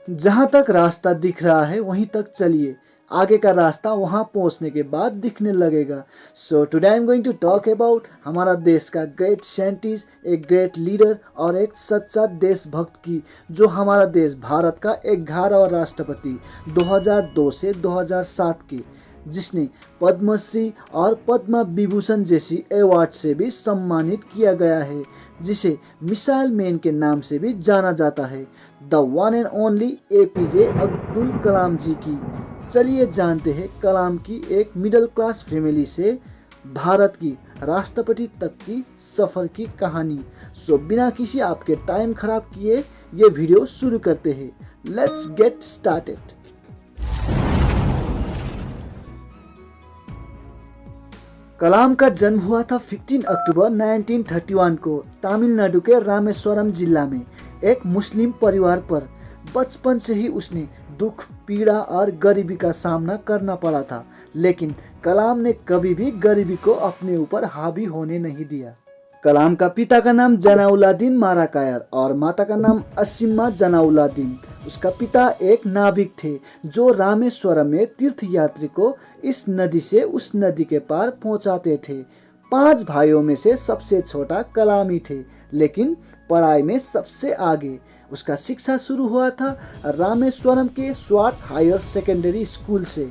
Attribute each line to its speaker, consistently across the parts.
Speaker 1: जहाँ तक रास्ता दिख रहा है वहीं तक चलिए, आगे का रास्ता वहाँ पहुँचने के बाद दिखने लगेगा। So today I am going to talk about हमारा देश का ग्रेट साइंटिस्ट, एक ग्रेट लीडर और एक सच्चा देशभक्त की, जो हमारा देश भारत का 11वां राष्ट्रपति 2002 से 2007 के, जिसने पद्मश्री और पद्म विभूषण जैसी अवार्ड से भी सम्मानित किया गया है, जिसे मिसाइल मैन के नाम से भी जाना जाता है, the one and only APJ Abdul Kalam ji की। चलिए जानते हैं कलाम की एक मिडिल क्लास फैमिली से भारत की राष्ट्रपति तक की सफ़र की कहानी। सो बिना किसी आपके टाइम खराब किए ये वीडियो शुरू करते हैं। Let's get started. कलाम का जन्म हुआ था 15 अक्टूबर 1931 को तमिलनाडु के रामेश्वरम जिला में एक मुस्लिम परिवार पर। बचपन से ही उसने दुख, पीड़ा और गरीबी का सामना करना पड़ा था, लेकिन कलाम ने कभी भी गरीबी को अपने ऊपर हावी होने नहीं दिया। कलाम का पिता का नाम जनाउल्लादीन माराकायर और माता का नाम असीमा जनाउल्लादीन। उसका पिता एक नाविक थे जो रामेश्वरम में तीर्थयात्री को इस नदी से उस नदी के पार पहुंचाते थे। 5 भाइयों में से सबसे छोटा कलाम ही थे, लेकिन पढ़ाई में सबसे आगे। उसका शिक्षा शुरू हुआ था रामेश्वरम के स्वार्थ हायर सेकेंडरी स्कूल से।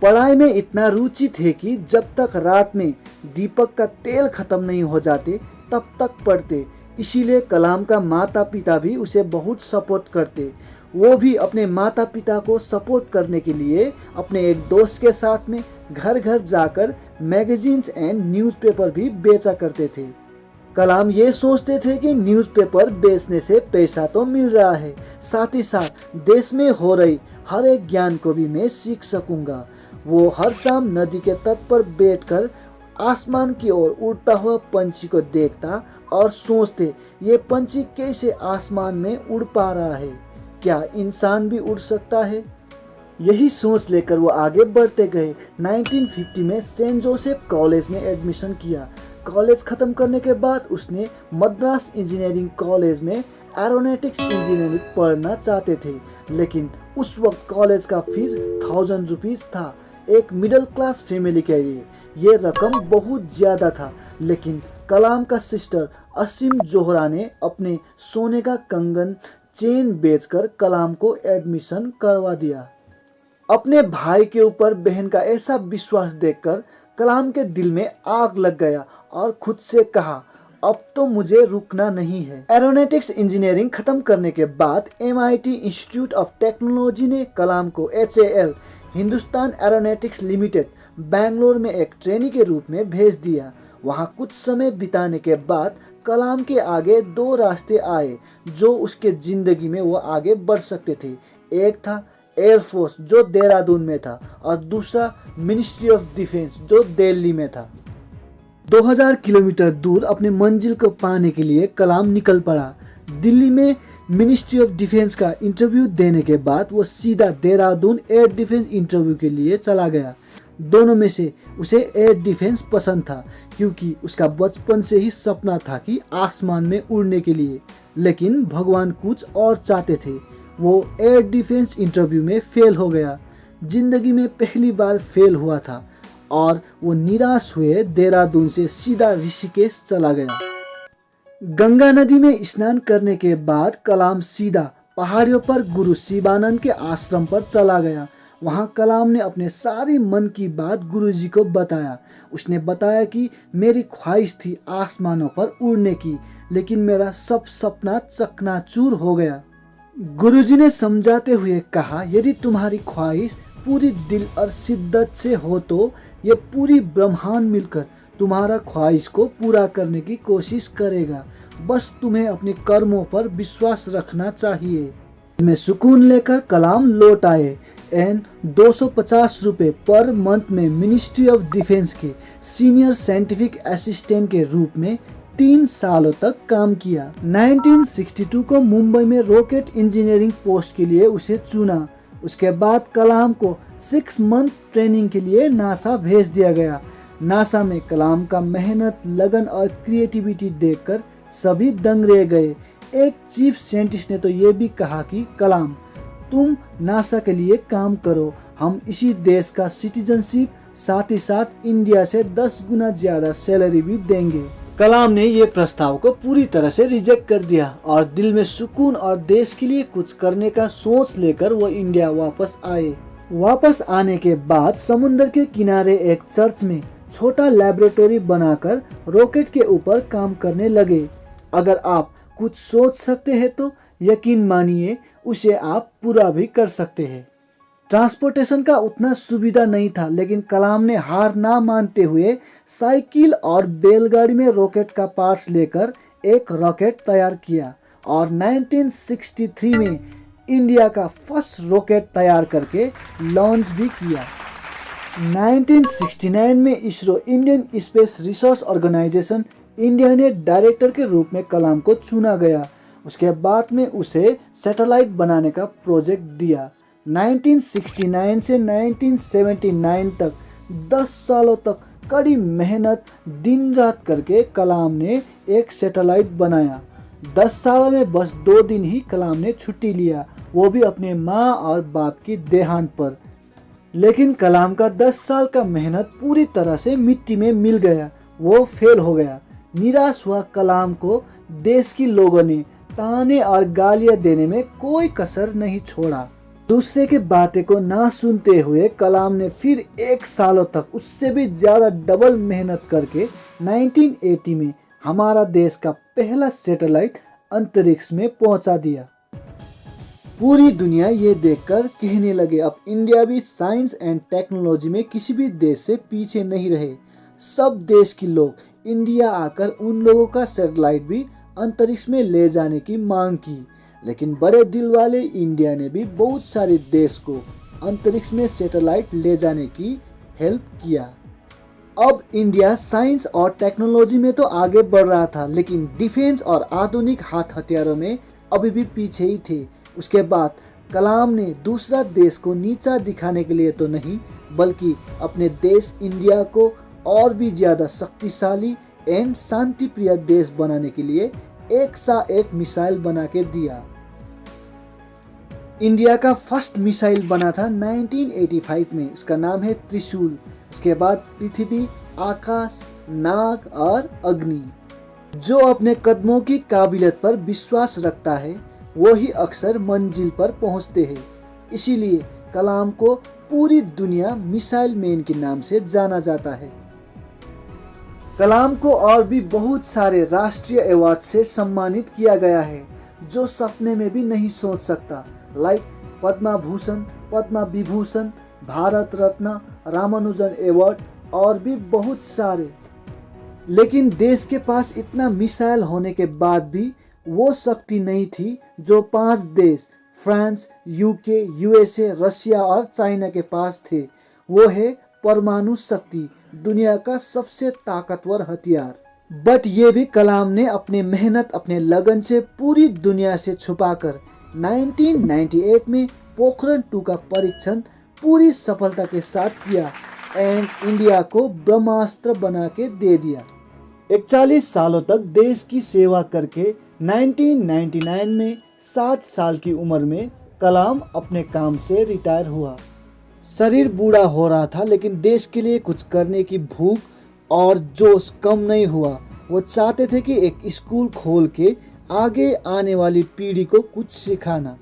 Speaker 1: पढ़ाई में इतना रुचि थे कि जब तक रात में दीपक का तेल खत्म नहीं हो जाते तब तक पढ़ते। इसीलिए कलाम का माता पिता भी उसे बहुत सपोर्ट करते। वो भी अपने माता पिता को सपोर्ट करने के लिए अपने एक दोस्त के साथ में घर घर जाकर मैगजीन्स एंड न्यूज़पेपर भी बेचा करते थे। कलाम ये सोचते थे कि न्यूज़पेपर बेचने से पैसा तो मिल रहा है, साथ ही साथ देश में हो रही हर एक ज्ञान को भी मैं सीख सकूंगा। वो हर शाम नदी के तट पर बैठकर आसमान की ओर उड़ता हुआ पंछी को देखता और सोचते, ये पंछी कैसे आसमान में उड़ पा रहा है, क्या इंसान भी उड़ सकता है। यही सोच लेकर वो आगे बढ़ते गए। 1950 में सेंट जोसेफ कॉलेज में एडमिशन किया। कॉलेज खत्म करने के बाद उसने मद्रास इंजीनियरिंग कॉलेज में एरोनॉटिक्स इंजीनियरिंग पढ़ना चाहते थे, लेकिन उस वक्त कॉलेज का फीस 1000 रुपीज़ था। एक मिडिल क्लास फैमिली के लिए ये रकम बहुत ज़्यादा था, लेकिन कलाम का सिस्टर असीम जोहरा ने अपने सोने का कंगन चेन बेचकर कलाम को एडमिशन करवा दिया। अपने भाई के ऊपर बहन का ऐसा विश्वास देखकर कलाम के दिल में आग लग गया और खुद से कहा, अब तो मुझे रुकना नहीं है। एरोनॉटिक्स इंजीनियरिंग खत्म करने के बाद MIT इंस्टीट्यूट ऑफ टेक्नोलॉजी ने कलाम को HAL Hindustan aeronautics limited Bangalore में एक ट्रेनी के रूप में भेज दिया। वहाँ कुछ समय बिताने के बाद कलाम के आगे 2 रास्ते आए जो उसके ज़िंदगी में वो आगे बढ़ सकते थे। एक था एयरफोर्स जो देहरादून में था और दूसरा मिनिस्ट्री ऑफ डिफेंस जो दिल्ली में था। 2000 किलोमीटर दूर अपने मंजिल को पाने के लिए कलाम निकल पड़ा। दिल्ली में मिनिस्ट्री ऑफ डिफेंस का इंटरव्यू देने के बाद वो सीधा देहरादून एयर डिफेंस इंटरव्यू के लिए चला गया। दोनों में से उसे एयर डिफेंस पसंद था, क्योंकि उसका बचपन से ही सपना था कि आसमान में उड़ने के लिए, लेकिन भगवान कुछ और चाहते थे। वो एयर डिफेंस इंटरव्यू में फेल हो गया। जिंदगी में पहली बार फेल हुआ था और वो निराश हुए देहरादून से सीधा ऋषिकेश चला गया। गंगा नदी में स्नान करने के बाद कलाम सीधा पहाड़ियों पर गुरु शिवानंद के आश्रम पर चला गया। वहाँ कलाम ने अपने सारी मन की बात गुरुजी को बताया। उसने बताया कि मेरी ख्वाहिश थी आसमानों पर उड़ने की, लेकिन मेरा सब सपना चकनाचूर हो गया। गुरुजी ने समझाते हुए कहा, यदि तुम्हारी ख्वाहिश पूरी दिल और शिद्दत से हो तो ये पूरी ब्रह्मांड मिलकर तुम्हारा ख्वाहिश को पूरा करने की कोशिश करेगा। बस तुम्हें अपने कर्मों पर विश्वास रखना चाहिए। में सुकून लेकर कलाम लौट आए एंड 250 रुपये पर मंथ में मिनिस्ट्री ऑफ डिफेंस के सीनियर साइंटिफिक असिस्टेंट के रूप में 3 सालों तक काम किया। 1962 को मुंबई में रॉकेट इंजीनियरिंग पोस्ट के लिए उसे चुना। उसके बाद कलाम को 6 मंथ ट्रेनिंग के लिए नासा भेज दिया गया। नासा में कलाम का मेहनत, लगन और क्रिएटिविटी देखकर सभी दंग रह गए। एक चीफ साइंटिस्ट ने तो ये भी कहा कि कलाम तुम नासा के लिए काम करो, हम इसी देश का सिटीजनशिप, साथ ही साथ इंडिया से 10 गुना ज्यादा सैलरी भी देंगे। कलाम ने ये प्रस्ताव को पूरी तरह से रिजेक्ट कर दिया और दिल में सुकून और देश के लिए कुछ करने का सोच लेकर वो इंडिया वापस आए। वापस आने के बाद समुद्र के किनारे एक चर्च में छोटा लैबोरेटरी बनाकर रॉकेट के ऊपर काम करने लगे। अगर आप कुछ सोच सकते हैं तो यकीन मानिए उसे आप पूरा भी कर सकते हैं। ट्रांसपोर्टेशन का उतना सुविधा नहीं था, लेकिन कलाम ने हार ना मानते हुए साइकिल और बैलगाड़ी में रॉकेट का पार्ट्स लेकर एक रॉकेट तैयार किया और 1963 में इंडिया का फर्स्ट रॉकेट तैयार करके लॉन्च भी किया। 1969 में ISRO, Indian Space Research Organisation India ने डायरेक्टर के रूप में कलाम को चुना गया। उसके बाद में उसे सैटेलाइट बनाने का प्रोजेक्ट दिया। 1969 से 1979 तक 10 सालों तक कड़ी मेहनत दिन रात करके कलाम ने एक सैटेलाइट बनाया। 10 सालों में बस 2 दिन ही कलाम ने छुट्टी लिया, वो भी अपने माँ और बाप की देहांत पर। लेकिन कलाम का 10 साल का मेहनत पूरी तरह से मिट्टी में मिल गया, वो फेल हो गया। निराश हुआ कलाम को देश के लोगों ने ताने और गालियां देने में कोई कसर नहीं छोड़ा। दूसरे की बातें को ना सुनते हुए कलाम ने फिर 1 सालों तक उससे भी ज्यादा डबल मेहनत करके 1980 में हमारा देश का पहला सैटेलाइट अंतरिक्ष में पहुंचा दिया। पूरी दुनिया ये देखकर कहने लगे अब इंडिया भी साइंस एंड टेक्नोलॉजी में किसी भी देश से पीछे नहीं रहे। सब देश के लोग इंडिया आकर उन लोगों का सैटेलाइट भी अंतरिक्ष में ले जाने की मांग की। लेकिन बड़े दिल वाले इंडिया ने भी बहुत सारे देश को अंतरिक्ष में सैटेलाइट ले जाने की हेल्प किया। अब इंडिया साइंस और टेक्नोलॉजी में तो आगे बढ़ रहा था, लेकिन डिफेंस और आधुनिक हाथ हथियारों में अभी भी पीछे ही थे। उसके बाद कलाम ने दूसरा देश को नीचा दिखाने के लिए तो नहीं, बल्कि अपने देश इंडिया को और भी ज्यादा शक्तिशाली एंड शांति प्रिय देश बनाने के लिए एक सा एक मिसाइल बना के दिया। इंडिया का फर्स्ट मिसाइल बना था 1985 में, इसका नाम है त्रिशूल। उसके बाद पृथ्वी, आकाश, नाग और अग्नि। जो अपने कदमों की काबिलियत पर विश्वास रखता है वो ही अक्सर मंजिल पर पहुंचते हैं। इसीलिए कलाम को पूरी दुनिया मिसाइल मैन के नाम से जाना जाता है। कलाम को और भी बहुत सारे राष्ट्रीय अवार्ड से सम्मानित किया गया है जो सपने में भी नहीं सोच सकता, लाइक पद्मा भूषण, पद्मा विभूषण, भारत रत्न, रामानुजन अवार्ड और भी बहुत सारे। लेकिन देश के पास इतना मिसाइल होने के बाद भी वो शक्ति नहीं थी जो 5 देश फ्रांस, यूके, यूएसए, रशिया और चाइना के पास थे। वो है परमाणु शक्ति, दुनिया का सबसे ताकतवर हथियार। बट ये भी कलाम ने अपने मेहनत, अपने लगन से पूरी दुनिया से छुपाकर 1998 में पोखरण 2 का परीक्षण पूरी सफलता के साथ किया एंड इंडिया को ब्रह्मास्त्र बना के दे दिया। 41 सालों तक देश की सेवा करके 1999 में 60 साल की उम्र में कलाम अपने काम से रिटायर हुआ। शरीर बूढ़ा हो रहा था, लेकिन देश के लिए कुछ करने की भूख और जोश कम नहीं हुआ। वो चाहते थे कि एक स्कूल खोल के आगे आने वाली पीढ़ी को कुछ सिखाना।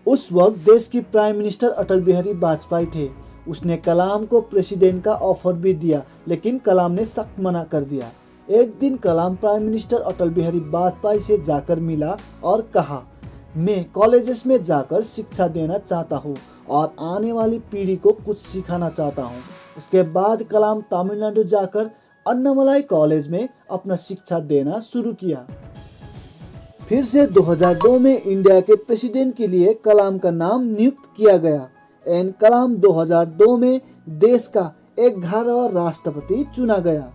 Speaker 1: उस वक्त देश की प्राइम मिनिस्टर अटल बिहारी वाजपेयी थे। उसने कलाम को प्रेसिडेंट का ऑफर भी दिया, लेकिन कलाम ने सख्त मना कर दिया। एक दिन कलाम प्राइम मिनिस्टर अटल बिहारी वाजपेयी से जाकर मिला और कहा, मैं कॉलेजेस में जाकर शिक्षा देना चाहता हूँ और आने वाली पीढ़ी को कुछ सिखाना चाहता हूँ। उसके बाद कलाम तमिलनाडु जाकर अन्नामलाई कॉलेज में अपना शिक्षा देना शुरू किया। फिर से 2002 में इंडिया के प्रेसिडेंट के लिए कलाम का नाम नियुक्त किया गया एंड कलाम 2002 में देश का 11वां राष्ट्रपति चुना गया।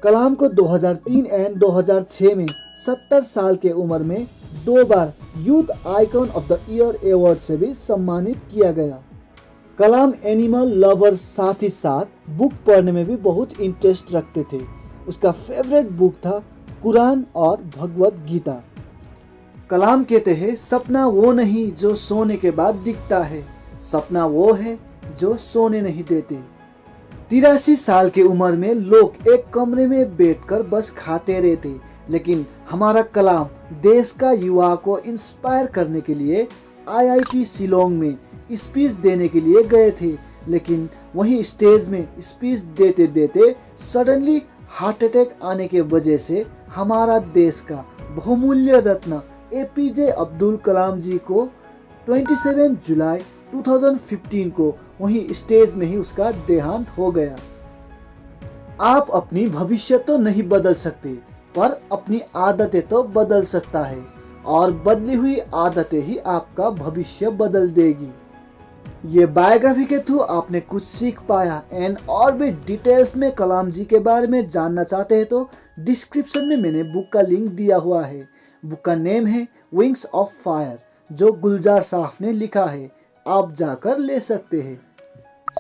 Speaker 1: कलाम को 2003 एंड 2006 में 70 साल के उम्र में 2 बार youth icon of the year award से भी सम्मानित किया गया। कलाम एनिमल लवर साथ ही साथ बुक पढ़ने में भी बहुत इंटरेस्ट रखते थे। उसका फेवरेट बुक था कुरान और भगवत गीता। कलाम कहते हैं, सपना वो नहीं जो सोने के बाद दिखता है, सपना वो है जो सोने नहीं देते। 83 साल की उम्र में लोग एक कमरे में बैठकर बस खाते रहते, लेकिन हमारा कलाम देश का युवा को इंस्पायर करने के लिए IIT शिलोंग में स्पीच देने के लिए गए थे। लेकिन वहीं स्टेज में स्पीच देते देते सडनली हार्ट अटैक आने के वजह से हमारा देश का बहुमूल्य रत्न APJ अब्दुल कलाम जी को 27 जुलाई 2015 को वहीं स्टेज में ही उसका देहांत हो गया। आप अपनी भविष्य तो नहीं बदल सकते, पर अपनी आदतें तो बदल सकता है, और बदली हुई आदतें ही आपका भविष्य बदल देगी। ये बायोग्राफी के थ्रू आपने कुछ सीख पाया एंड और भी डिटेल्स में कलाम जी के बारे में जानना चाहते हैं तो डिस्क्रिप्शन में मैंने बुक का लिंक दिया हुआ है। बुक का नेम है विंग्स ऑफ फायर, जो गुलजार साहब ने लिखा है, आप जाकर ले सकते हैं।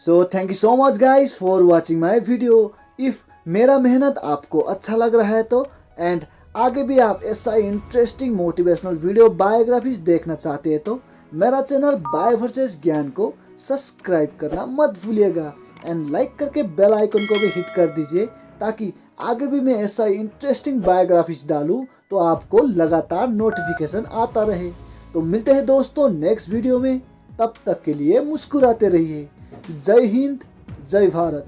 Speaker 1: So thank you so much guys for watching my video. If मेरा मेहनत आपको अच्छा लग रहा है तो एंड आगे भी आप ऐसा इंटरेस्टिंग मोटिवेशनल वीडियो बायोग्राफीज देखना चाहते हैं तो मेरा चैनल बाय वर्सेस ज्ञान को सब्सक्राइब करना मत भूलिएगा एंड लाइक करके बेल आइकन को भी हिट कर दीजिए, ताकि आगे भी मैं ऐसा इंटरेस्टिंग बायोग्राफीज डालूं तो आपको लगातार नोटिफिकेशन आता रहे। तो मिलते हैं दोस्तों नेक्स्ट वीडियो में, तब तक के लिए मुस्कुराते रहिए। जय हिंद, जय भारत।